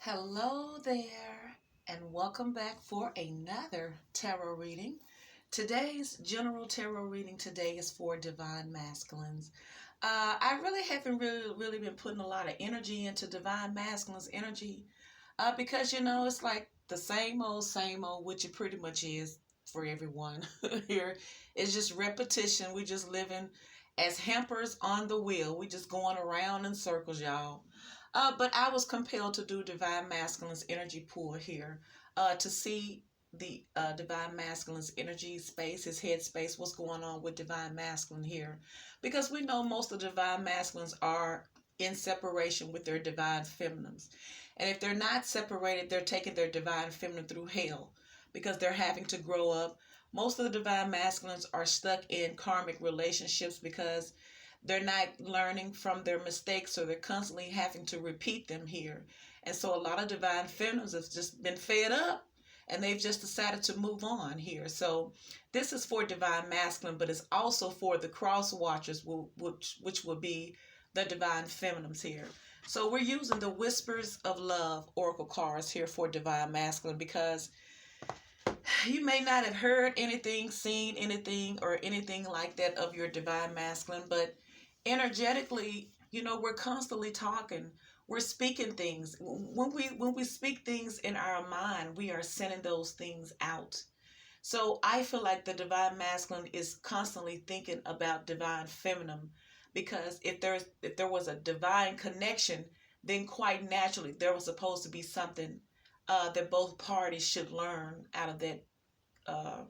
Hello there, and welcome back for another tarot reading. Today's general tarot reading today is for divine masculines. I really haven't really been putting a lot of energy into divine masculines energy because it's like the same old, which it pretty much is for everyone here. It's just repetition. We just living as hampers on the wheel. We just going around in circles, y'all. But I was compelled to do Divine Masculine's energy pool here to see the Divine Masculine's energy space, his head space, what's going on with Divine Masculine here. Because we know most of the Divine Masculines are in separation with their Divine Feminines. And if they're not separated, they're taking their Divine Feminine through hell because they're having to grow up. Most of the Divine Masculines are stuck in karmic relationships because they're not learning from their mistakes, so they're constantly having to repeat them here. And so a lot of divine feminines have just been fed up and they've just decided to move on here. So this is for divine masculine, but it's also for the cross watchers, which will be the divine feminines here. So we're using the Whispers of Love Oracle cards here for divine masculine because you may not have heard anything, seen anything, or anything like that of your divine masculine, but energetically, we're constantly talking. We're speaking things. When we speak things in our mind, we are sending those things out. So I feel like the divine masculine is constantly thinking about divine feminine because if there was a divine connection, then quite naturally there was supposed to be something that both parties should learn out of that uh,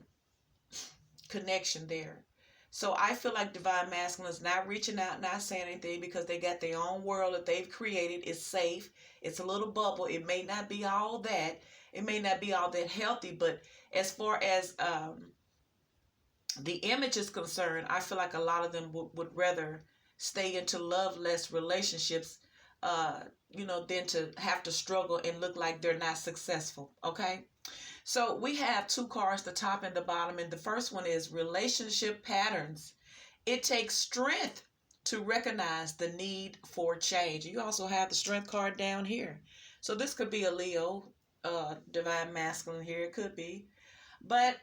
connection there. So I feel like divine masculine is not reaching out, not saying anything because they got their own world that they've created. It's safe. It's a little bubble. It may not be all that. It may not be all that healthy, but as far as the image is concerned, I feel like a lot of them would rather stay into loveless relationships, than to have to struggle and look like they're not successful. Okay. So we have two cards, the top and the bottom, and the first one is relationship patterns. It takes strength to recognize the need for change. You also have the strength card down here. So this could be a Leo, divine masculine here. It could be. But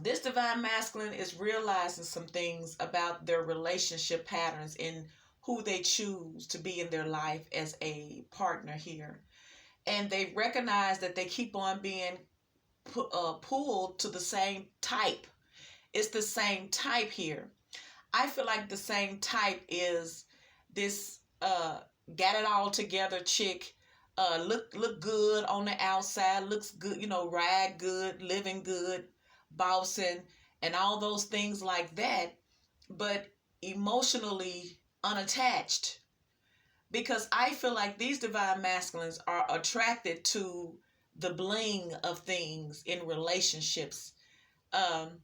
this divine masculine is realizing some things about their relationship patterns and who they choose to be in their life as a partner here. And they recognize that they keep on being pulled to the same type. It's the same type here. I feel like the same type is this got it all together chick. Look good on the outside, looks good, ride good, living good, bossing, and all those things like that, but emotionally unattached. Because I feel like these divine masculines are attracted to the bling of things in relationships. And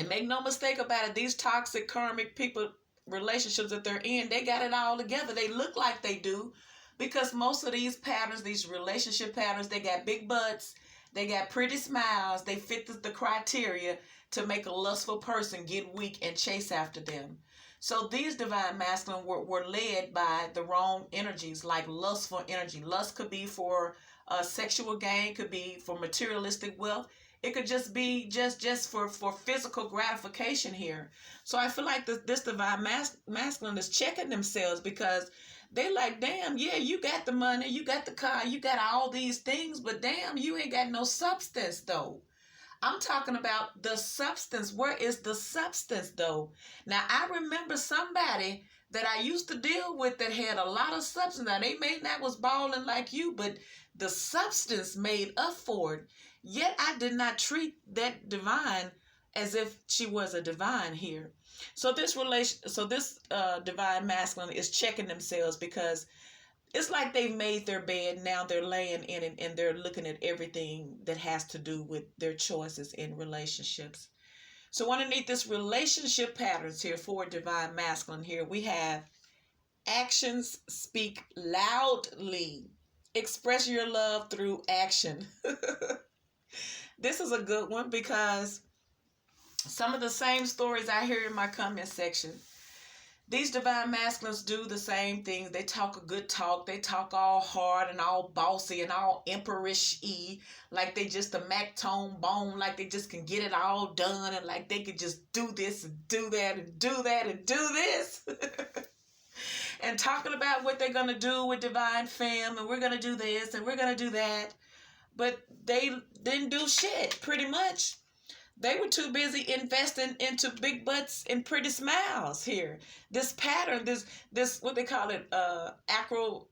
make no mistake about it, these toxic karmic people relationships that they're in, they got it all together. They look like they do because most of these patterns, these relationship patterns, they got big butts, they got pretty smiles, they fit the criteria to make a lustful person get weak and chase after them. So these divine masculine were led by the wrong energies, like lustful energy. Lust could be for sexual gain, could be for materialistic wealth. It could just be just for physical gratification here. So I feel like this divine masculine is checking themselves because they like, damn, yeah, you got the money, you got the car, you got all these things, but damn, you ain't got no substance though. I'm talking about the substance. Where is the substance though? Now I remember somebody that I used to deal with that had a lot of substance. Now they may not was balling like you, but the substance made up for it. Yet I did not treat that divine as if she was a divine here. So this divine masculine is checking themselves because it's like they've made their bed, now they're laying in it and they're looking at everything that has to do with their choices in relationships. So underneath this relationship patterns here for divine masculine here, we have actions speak loudly. Express your love through action. This is a good one because some of the same stories I hear in my comment section. These divine masculines do the same things. They talk a good talk. They talk all hard and all bossy and all emperorish-y, like they just a Mac tone bone, like they just can get it all done, and like they could just do this and do that and do that and do this. And talking about what they're going to do with divine femme, and we're going to do this and we're going to do that. But they didn't do shit, pretty much. They were too busy investing into big butts and pretty smiles here. This pattern, this what they call it, acro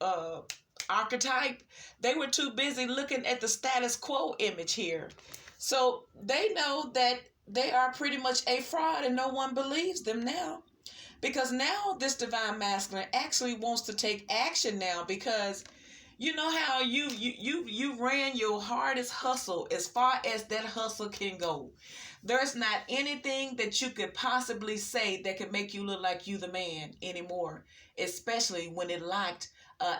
archetype. They were too busy looking at the status quo image here. So they know that they are pretty much a fraud, and no one believes them now. Because now this divine masculine actually wants to take action now, because you know how you ran your hardest hustle as far as that hustle can go. There's not anything that you could possibly say that could make you look like you the man anymore, especially when it lacked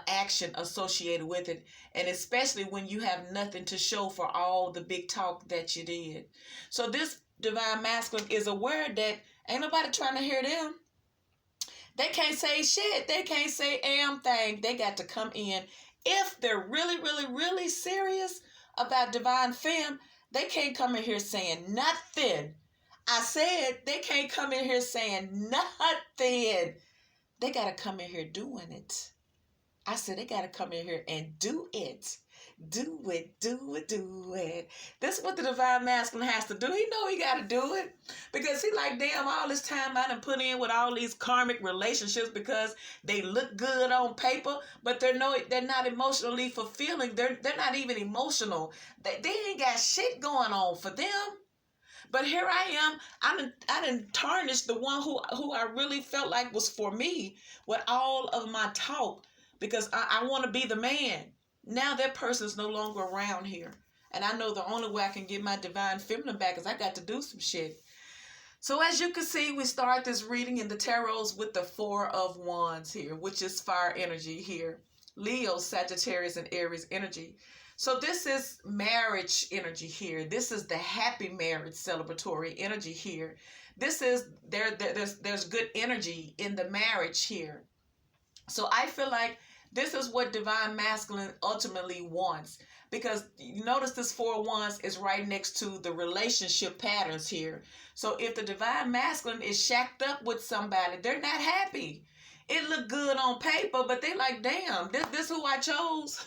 action associated with it, and especially when you have nothing to show for all the big talk that you did. So this divine masculine is aware that ain't nobody trying to hear them. They can't say shit. They can't say damn thing. They got to come in. If they're really, really, really serious about divine femme, they can't come in here saying nothing. I said they can't come in here saying nothing. They got to come in here doing it. I said they got to come in here and do it. Do it, do it, do it. This is what the divine masculine has to do. He know he got to do it. Because he like, damn, all this time I done put in with all these karmic relationships because they look good on paper, but they're not emotionally fulfilling. They're not even emotional. They ain't got shit going on for them. But here I am. I done tarnished the one who I really felt like was for me with all of my talk, because I want to be the man. Now that person's no longer around here. And I know the only way I can get my divine feminine back is I got to do some shit. So as you can see, we start this reading in the tarots with the Four of Wands here, which is fire energy here. Leo, Sagittarius, and Aries energy. So this is marriage energy here. This is the happy marriage celebratory energy here. This is, there's good energy in the marriage here. So I feel like this is what divine masculine ultimately wants, because you notice this Four of Wands is right next to the relationship patterns here. So if the divine masculine is shacked up with somebody, they're not happy. It look good on paper, but they like, damn, this who I chose.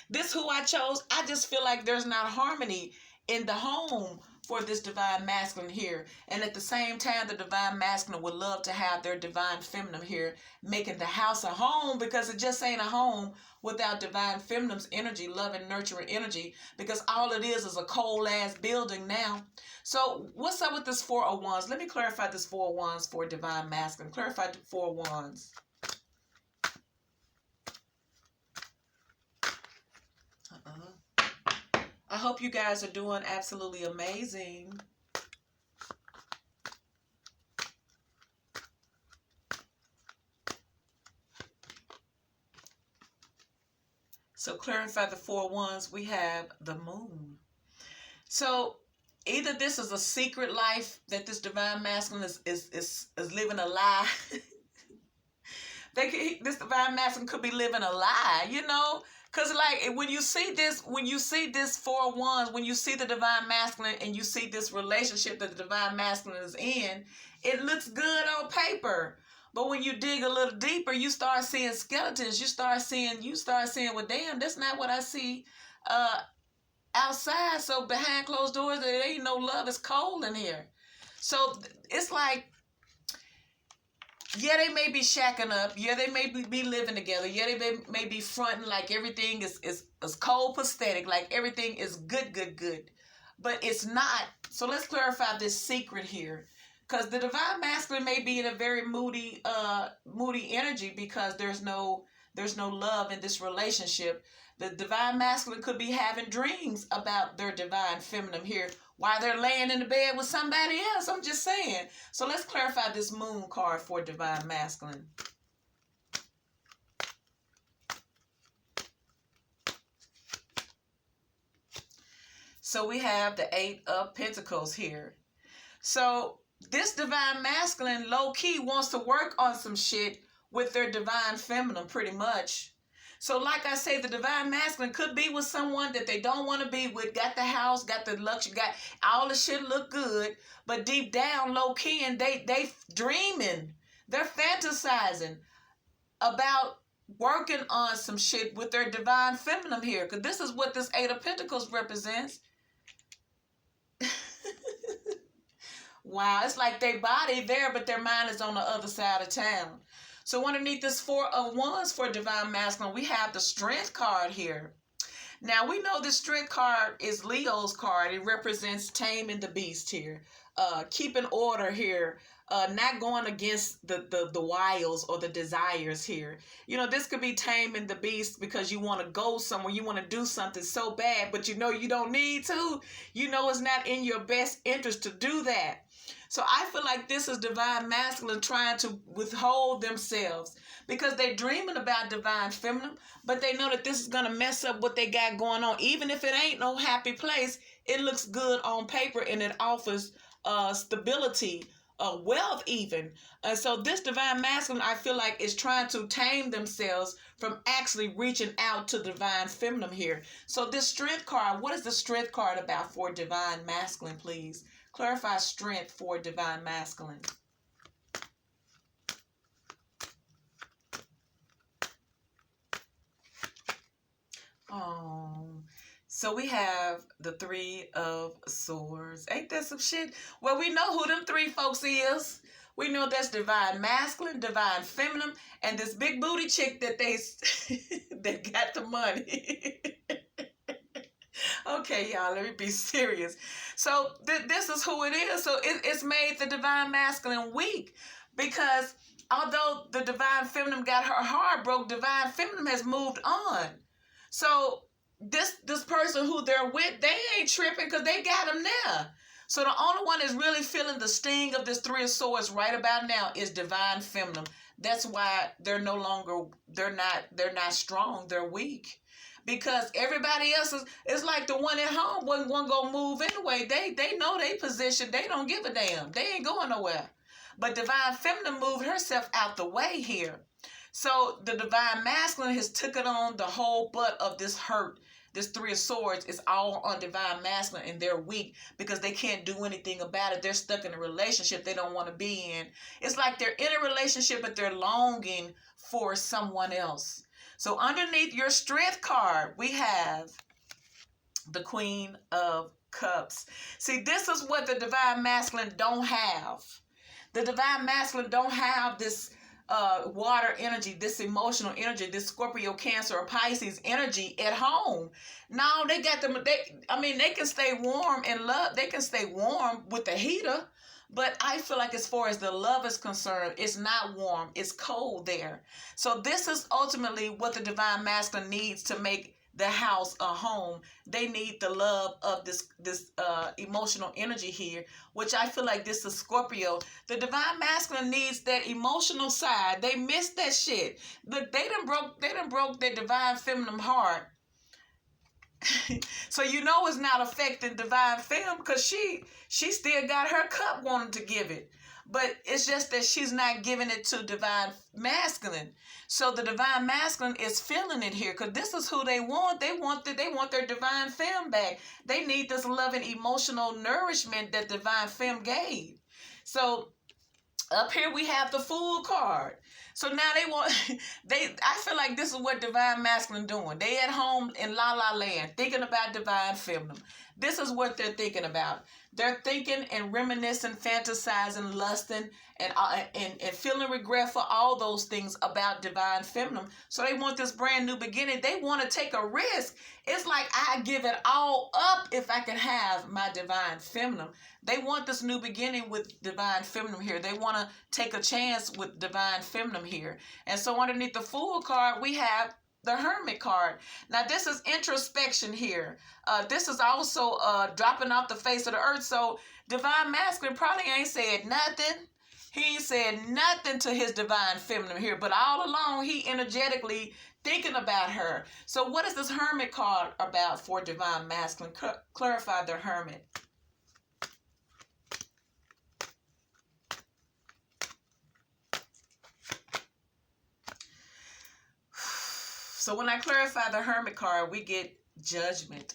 This who I chose. I just feel like there's not harmony in the home for this divine masculine here. And at the same time, the divine masculine would love to have their divine feminine here, making the house a home, because it just ain't a home without divine feminine's energy, love and nurturing energy, because all it is a cold ass building now. So what's up with this Four of Wands? Let me clarify this Four of Wands for divine masculine. Clarify the Four of Wands. I hope you guys are doing absolutely amazing. So clarify the Four of Wands, we have the Moon. So either this is a secret life that this divine masculine is living a lie. This divine masculine could be living a lie, you know? Because like when you see this Four of Wands, when you see the divine masculine and you see this relationship that the divine masculine is in, it looks good on paper. But when you dig a little deeper, you start seeing skeletons. You start seeing, well, damn, that's not what I see outside. So behind closed doors, there ain't no love. It's cold in here. So it's like, yeah, they may be shacking up. Yeah, they may be living together. Yeah, they may be fronting like everything is cold, pathetic, like everything is good. But it's not. So let's clarify this secret here. Because the divine masculine may be in a very moody energy, because there's no love in this relationship. The divine masculine could be having dreams about their divine feminine here while they're laying in the bed with somebody else. I'm just saying. So let's clarify this Moon card for divine masculine. So we have the Eight of Pentacles here. So this divine masculine low-key wants to work on some shit with their divine feminine pretty much. So like I say, the divine masculine could be with someone that they don't want to be with, got the house, got the luxury, got all the shit look good, but deep down, low-key, and they dreaming, they're fantasizing about working on some shit with their divine feminine here, because this is what this Eight of Pentacles represents. Wow, it's like their body there, but their mind is on the other side of town. So underneath this Four of Wands for divine masculine, we have the Strength card here. Now, we know the Strength card is Leo's card. It represents taming the beast here, keeping order here, not going against the wiles or the desires here. You know, this could be taming the beast because you want to go somewhere, you want to do something so bad, but you know you don't need to. You know it's not in your best interest to do that. So I feel like this is divine masculine trying to withhold themselves because they're dreaming about divine feminine, but they know that this is going to mess up what they got going on. Even if it ain't no happy place, it looks good on paper and it offers stability, wealth even. So this divine masculine, I feel like, is trying to tame themselves from actually reaching out to divine feminine here. So this Strength card, what is the Strength card about for divine masculine, please? Clarify strength for divine masculine. Oh, so we have the Three of Swords. Ain't that some shit? Well, we know who them three folks is. We know that's divine masculine, divine feminine, and this big booty chick that they got the money. Okay, y'all, let me be serious. So this is who it is. So it's made the divine masculine weak because although the divine feminine got her heart broke, divine feminine has moved on. So this person who they're with, they ain't tripping because they got him there. So the only one that's really feeling the sting of this Three of Swords right about now is divine feminine. That's why they're not strong, they're weak. Because everybody else is like the one at home wasn't gonna move anyway. They know they position. They don't give a damn. They ain't going nowhere. But divine feminine moved herself out the way here. So the divine masculine has took it on the whole butt of this hurt. This Three of Swords is all on divine masculine, and they're weak because they can't do anything about it. They're stuck in a relationship they don't want to be in. It's like they're in a relationship, but they're longing for someone else. So underneath your Strength card, we have the Queen of Cups. See, this is what the divine masculine don't have. The divine masculine don't have this water energy, this emotional energy, this Scorpio, Cancer, or Pisces energy at home. No, they got them. They can stay warm in love. They can stay warm with the heater. But I feel like as far as the love is concerned, it's not warm. It's cold there. So this is ultimately what the divine masculine needs to make the house a home. They need the love of this emotional energy here, which I feel like this is Scorpio. The divine masculine needs that emotional side. They missed that shit. Look, they done broke their divine feminine heart. So you know it's not affecting divine femme because she still got her cup wanting to give it. But it's just that she's not giving it to divine masculine. So the divine masculine is feeling it here because this is who they want. They want their divine femme back. They need this loving emotional nourishment that divine femme gave. So up here we have the Fool card. So now I feel like this is what divine masculine doing. They at home in la la land thinking about divine feminine. This is what they're thinking about. They're thinking and reminiscing, fantasizing, lusting, and feeling regret for all those things about divine feminine. So they want this brand new beginning. They want to take a risk. It's like I give it all up if I can have my divine feminine. They want this new beginning with divine feminine here. They want to take a chance with divine feminine here. And so underneath the Fool card, we have the Hermit card. Now, this is introspection here. This is also dropping off the face of the earth. So divine masculine probably ain't said nothing. He ain't said nothing to his divine feminine here. But all along, he energetically thinking about her. So what is this Hermit card about for divine masculine? Clarify the Hermit. So when I clarify the Hermit card, we get Judgment.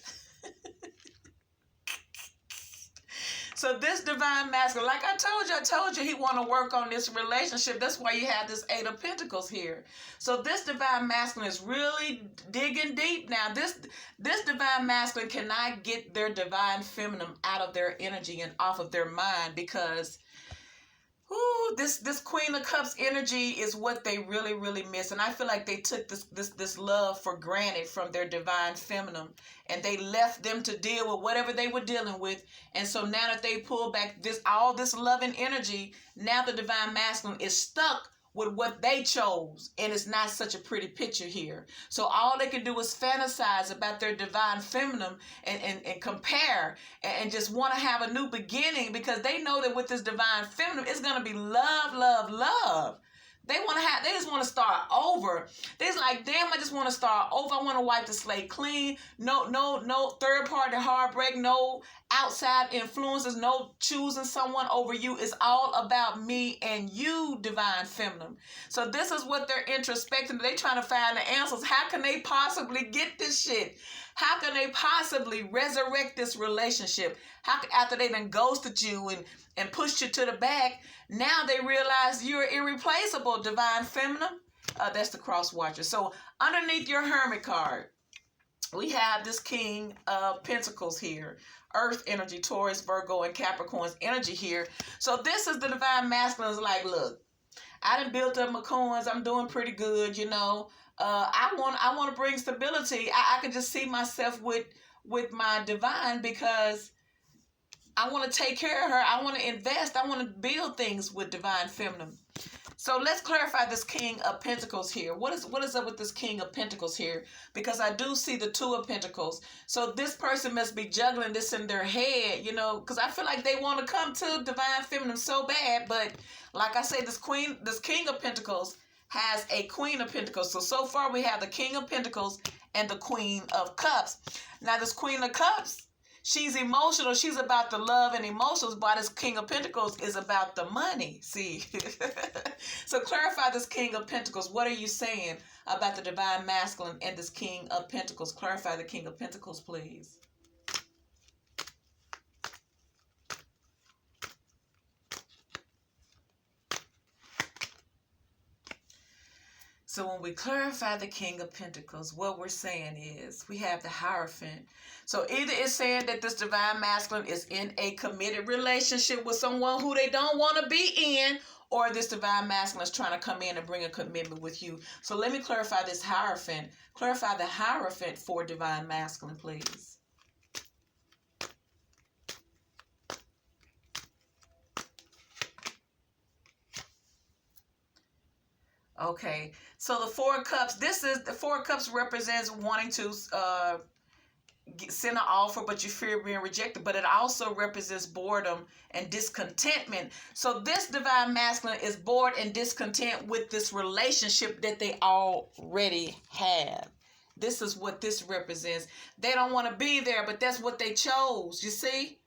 So this divine masculine, like I told you he want to work on this relationship. That's why you have this Eight of Pentacles here. So this divine masculine is really digging deep now. This divine masculine cannot get their divine feminine out of their energy and off of their mind, because this Queen of Cups energy is what they really, really miss. And I feel like they took this love for granted from their divine feminine, and they left them to deal with whatever they were dealing with. And so now that they pull back all this loving energy, now the divine masculine is stuck with what they chose, and it's not such a pretty picture here. So all they can do is fantasize about their divine feminine and compare and just want to have a new beginning, because they know that with this divine feminine, it's going to be love, love, love. They just want to start over. They're like, damn, I just want to start over. I want to wipe the slate clean. No third party heartbreak, no outside influences, no choosing someone over you. It's all about me and you, divine feminine. So this is what they're introspecting. They're trying to find the answers. How can they possibly get this shit? How can they possibly resurrect this relationship? After they done ghosted you and pushed you to the back, now they realize you're irreplaceable, divine feminine. That's the cross watcher. So underneath your Hermit card, we have this King of Pentacles here. Earth energy, Taurus, Virgo, and Capricorn's energy here. So this is the divine masculine. Is like, look, I done built up my coins. I'm doing pretty good, you know. I want to bring stability. I can just see myself with my divine, because I want to take care of her. I want to invest. I want to build things with divine feminine. So let's clarify this King of Pentacles here. What is up with this King of Pentacles here? Because I do see the Two of Pentacles. So this person must be juggling this in their head, you know, because I feel like they want to come to divine feminine so bad. But like I say, this King of Pentacles has a Queen of Pentacles. So far we have the King of Pentacles and the Queen of Cups. Now this Queen of Cups, she's emotional. She's about the love and emotions, but this King of Pentacles is about the money. See? So clarify this King of Pentacles. What are you saying about the divine masculine and this King of Pentacles? Clarify the King of Pentacles, please. So when we clarify the King of Pentacles, what we're saying is we have the Hierophant. So either it's saying that this divine masculine is in a committed relationship with someone who they don't want to be in, or this divine masculine is trying to come in and bring a commitment with you. So let me clarify this Hierophant. Clarify the Hierophant for divine masculine, please. Okay, so the Four of Cups, the Four of Cups represents wanting to send an offer, but you fear being rejected. But it also represents boredom and discontentment. So this divine masculine is bored and discontent with this relationship that they already have. This is what this represents. They don't want to be there, but that's what they chose, you see?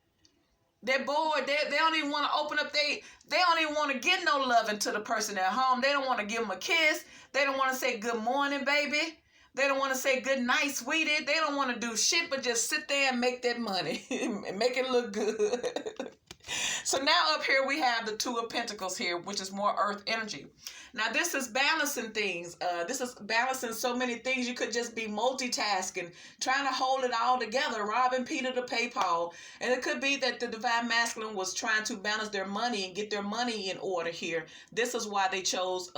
They're bored. They don't even want to open up. They don't even want to get no loving to the person at home. They don't want to give them a kiss. They don't want to say good morning, baby. They don't want to say good night, sweetie. They don't want to do shit but just sit there and make that money and make it look good. So now up here we have the Two of Pentacles here, which is more earth energy. Now this is balancing things. This is balancing so many things. You could just be multitasking, trying to hold it all together, robbing Peter to pay Paul. And it could be that the divine masculine was trying to balance their money and get their money in order here. This is why they chose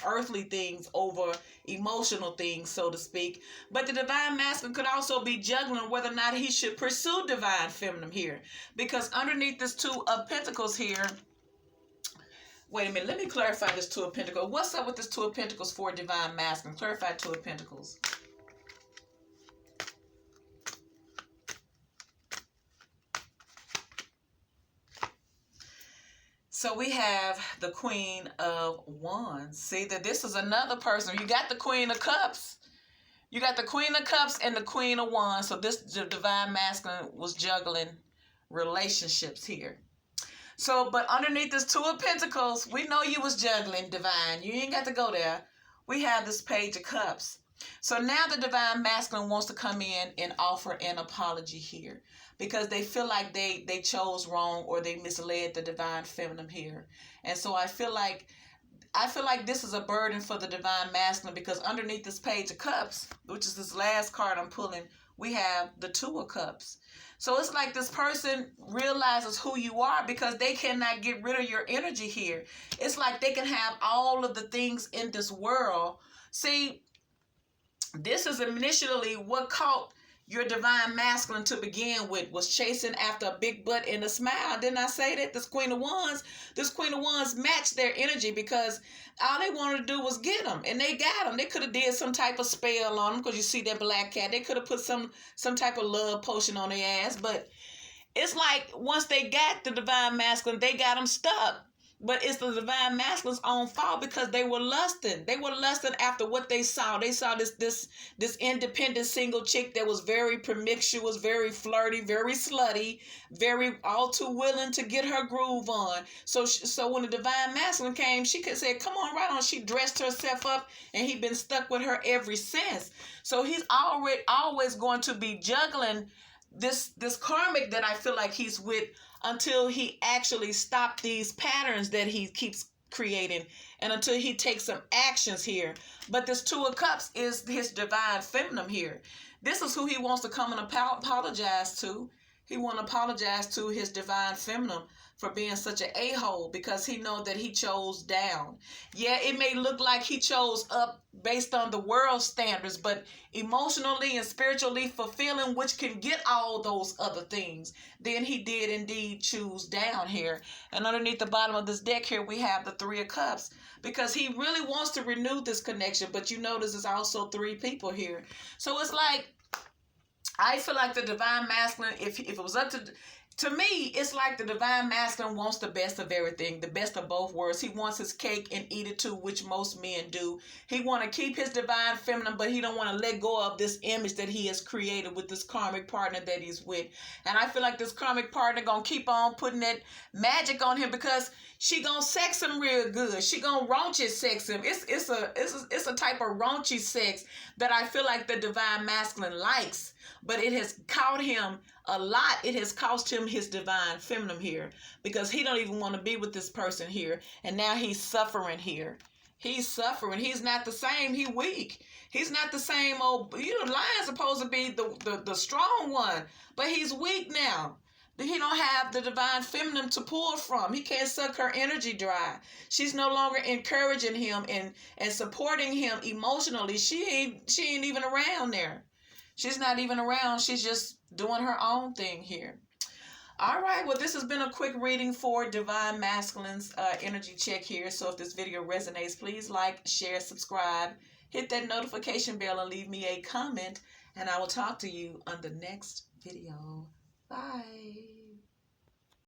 earthly things over emotional things, so to speak. But the divine masculine could also be juggling whether or not he should pursue divine feminine here, because underneath this Two of Pentacles here, wait a minute, let me clarify this Two of Pentacles. What's up with this Two of Pentacles for divine masculine? Clarify Two of Pentacles. So we have the Queen of Wands. See that this is another person. You got the Queen of Cups. You got the Queen of Cups and the Queen of Wands. So this divine masculine was juggling relationships here. So, but underneath this Two of Pentacles, we know you was juggling, divine. You ain't got to go there. we have this Page of Cups. So now the Divine Masculine wants to come in and offer an apology here because they feel like they chose wrong or they misled the Divine Feminine here. And so I feel like this is a burden for the Divine Masculine because underneath this Page of Cups, which is this last card I'm pulling, we have the Two of Cups. So it's like this person realizes who you are because they cannot get rid of your energy here. It's like they can have all of the things in this world. See, this is initially what caught your Divine Masculine to begin with, was chasing after a big butt and a smile. Didn't I say that? This Queen of Wands matched their energy because all they wanted to do was get them, and they got them. They could have did some type of spell on them because you see that black cat. They could have put some type of love potion on their ass, but it's like once they got the Divine Masculine, they got them stuck. But it's the Divine Masculine's own fault because they were lusting. They were lusting after what they saw. They saw this independent single chick that was very promiscuous, very flirty, very slutty, very all too willing to get her groove on. So when the Divine Masculine came, she could say, "Come on, right on." She dressed herself up, and he's been stuck with her ever since. So he's always going to be juggling this karmic that I feel like he's with until he actually stops these patterns that he keeps creating and until he takes some actions here. But this Two of Cups is his Divine Feminine here. This is who he wants to come and apologize to. He want to apologize to his Divine Feminine for being such an a-hole because he know that he chose down. Yeah, it may look like he chose up based on the world standards, but emotionally and spiritually fulfilling, which can get all those other things, then he did indeed choose down here. And underneath the bottom of this deck here, we have the Three of Cups because he really wants to renew this connection, but you notice there's also three people here. So it's like, I feel like the Divine Masculine, if it was up to me, it's like the Divine Masculine wants the best of everything, the best of both worlds. He wants his cake and eat it too, which most men do. He want to keep his Divine Feminine, but he don't want to let go of this image that he has created with this karmic partner that he's with. And I feel like this karmic partner gonna keep on putting that magic on him because she gonna sex him real good. She gonna raunchy sex him. It's a type of raunchy sex that I feel like the Divine Masculine likes, but it has caught him a lot. It has cost him his Divine Feminine here because he don't even want to be with this person here, and now he's suffering here. He's suffering. He's not the same. He weak. He's not the same old. Lion's supposed to be the strong one, but he's weak now. He don't have the Divine Feminine to pull from. He can't suck her energy dry. She's no longer encouraging him and supporting him emotionally. She ain't even around there. She's not even around. She's just doing her own thing here. All right. Well, this has been a quick reading for Divine Masculine's energy check here. So if this video resonates, please like, share, subscribe, hit that notification bell, and leave me a comment. And I will talk to you on the next video. Bye.